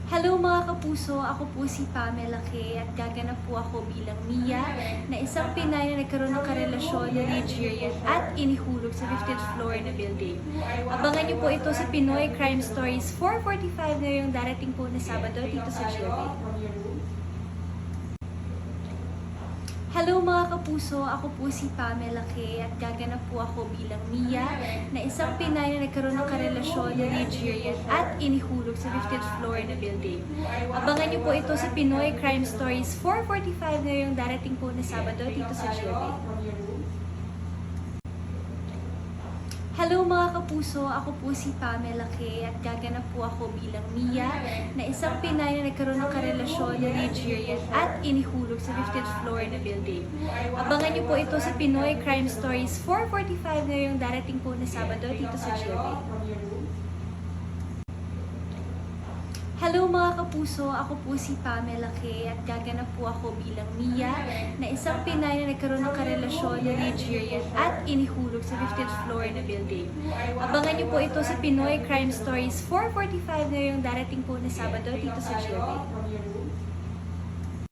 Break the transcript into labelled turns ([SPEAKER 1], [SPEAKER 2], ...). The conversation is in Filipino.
[SPEAKER 1] Hello mga kapuso, ako po si Pamela Kay at gaganap po ako bilang Mia na isang Pinay na nagkaroon ng karelasyon na Nigerian at inihulog sa 50th floor na building. Abangan niyo po ito sa Pinoy Crime Stories 4:45 na yung darating po na Sabado dito sa GMA. Hello mga kapuso, ako po si Pamela Kay at gaganap po ako bilang Mia na isang Pinay na nagkaroon ng karelasyon na Nigerian at inihulog sa 50th floor na building. Abangan niyo po ito sa Pinoy Crime Stories 4:45 na yung darating po na Sabado dito sa GMA. Hello mga kapuso, ako po si Pamela Kay at gaganap po ako bilang Mia na isang Pinay na nagkaroon ng karelasyon na Nigerian at inihulog sa 50th floor na building. Abangan niyo po ito sa Pinoy Crime Stories 4:45 na yung darating po na Sabado dito sa GMA. Hello mga kapuso, ako po si Pamela Kay at gaganap po ako bilang Mia na isang Pinay na nagkaroon ng karelasyon na Nigerian at inihulog sa 50th floor na building. Abangan niyo po ito sa Pinoy Crime Stories 4:45 na yung darating po na Sabado dito sa GMA.